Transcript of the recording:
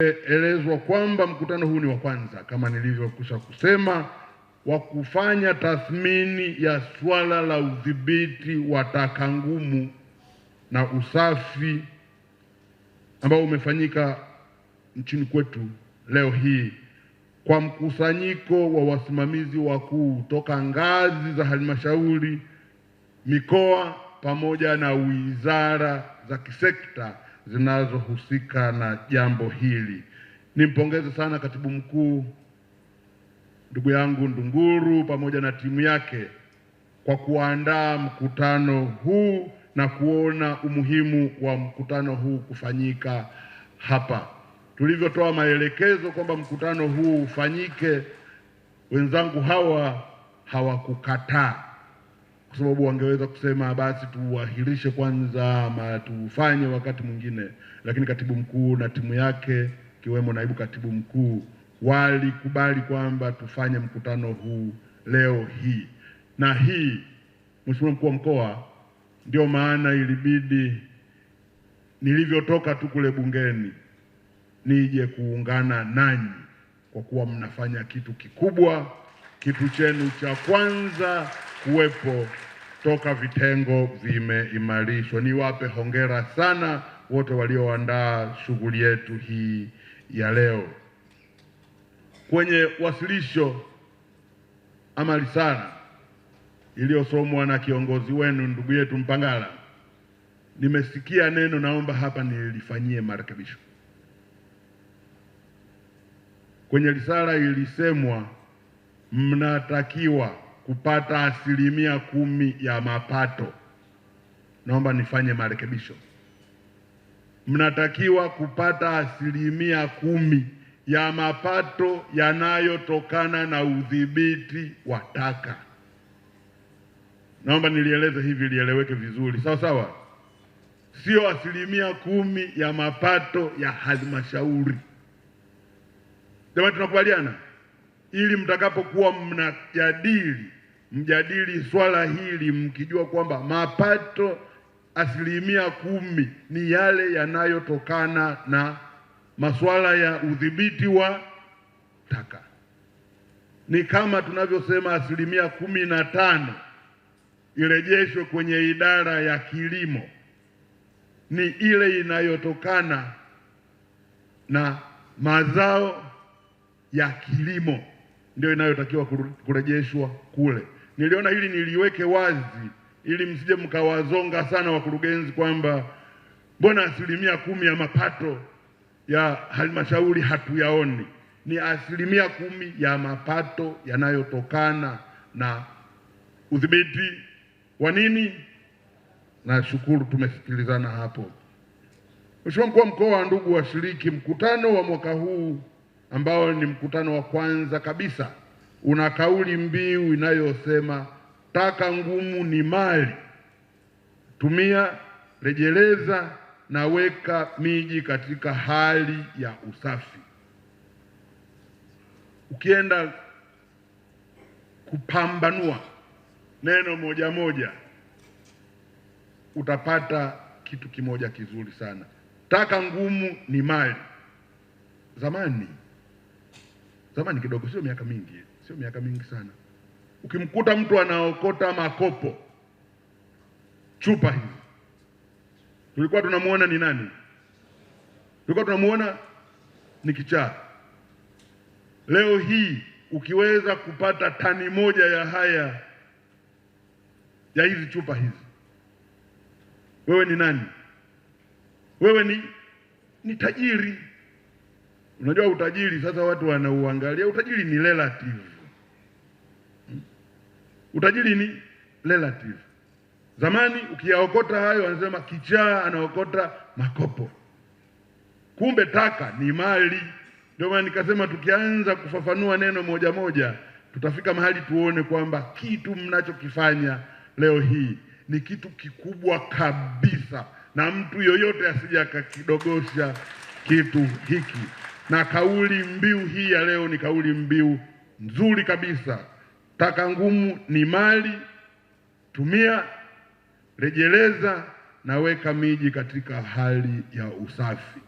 Elezwa kwamba mkutano huu ni wa kwanza kama nilivyokwisha kusema wa kufanya tathmini ya swala la udhibiti wa taka ngumu na usafi ambao umefanyika nchini kwetu leo hii kwa mkusanyiko wa wasimamizi wakuu toka ngazi za halmashauri, mikoa pamoja na wizara za kisekta zinazohusika na jambo hili. Nimpongeze sana Katibu Mkuu ndugu yangu Ndunguru pamoja na timu yake kwa kuandaa mkutano huu na kuona umuhimu wa mkutano huu kufanyika hapa. Tulivyotoa maelekezo kwamba mkutano huu ufanyike, wenzangu hawa hawakukataa, kwa sababu wangeweza kusema basi tuahirishe kwanza ama tufanye wakati mwingine, lakini Katibu Mkuu na timu yake kiwemo Naibu Katibu Mkuu walikubali kwamba tufanye mkutano huu leo hii. Na hii, Mheshimiwa Mkuu wa Mkoa, ndio maana ilibidi nilivyotoka tu kule bungeni nije kuungana nanyi, kwa kuwa mnafanya kitu kikubwa, kitu chenu cha kwanza kuwepo toka vitengo vimeimarishwa. Niwape hongera sana wote walioandaa shughuli yetu hii ya leo. Kwenye wasilisho ama risala iliyosomwa na kiongozi wenu ndugu yetu Mpangala, nimesikia neno, naomba hapa nilifanyie marekebisho. Kwenye risala ilisemwa mnatakiwa kupata 10% ya mapato. Naomba nifanye marekebisho. Mnatakiwa kupata 10% ya mapato yanayotokana na udhibiti wa taka. Naomba nilieleze hivi lieleweke vizuri. Sawa sawa? Sio 10% ya mapato ya halmashauri. Jamani, tunakubaliana? Ili mtakapokuwa mjadili swala hili mkijua kwamba mapato 10% ni yale yanayotokana na masuala ya udhibiti wa taka. Ni kama tunavyosema 15% irejeshwe kwenye idara ya kilimo, ni ile inayotokana na mazao ya kilimo ndio inayotakiwa kurejeshwa kule. Niliona hili niliweke wazi ili msije mkawazonga sana wakurugenzi kwamba mbona 10% ya mapato ya halmashauri hatuyaoni. Ni 10% ya mapato yanayotokana na udhibiti wa nini? Na shukuru tumesikilizana hapo. Mheshimiwa Mkuu wa Mkoa, ndugu washiriki, mkutano wa mwaka huu ambao ni mkutano wa kwanza kabisa una kauli mbiu inayosema taka ngumu ni mali, tumia, rejeleza na weka miji katika hali ya usafi. Ukienda kupambanua neno moja moja utapata kitu kimoja kizuri sana. Taka ngumu ni mali. Zamani kidogo, sio miaka mingi sana, ukimkuta mtu anaokota makopo, chupa hizi, tulikuwa tunamuona ni nani? Tulikuwa tunamuona ni kichaa. Leo hii ukiweza kupata tani moja ya hizi chupa hizi, wewe ni nani? Wewe ni tajiri. Unajua utajiri sasa watu wanauangalia, utajiri ni relative. Utajiri ni relative. Zamani ukiyaokota hayo wanasema kichaa anaokota makopo. Kumbe taka ni mali. Ndio maana nikasema tukianza kufafanua neno moja moja tutafika mahali tuone kwamba kitu mnachokifanya leo hii ni kitu kikubwa kabisa, na mtu yoyote asije akakidogosha kitu hiki. Na kauli mbiu hii ya leo ni kauli mbiu nzuri kabisa. Taka ngumu ni mali, tumia, rejeleza na weka miji katika hali ya usafi.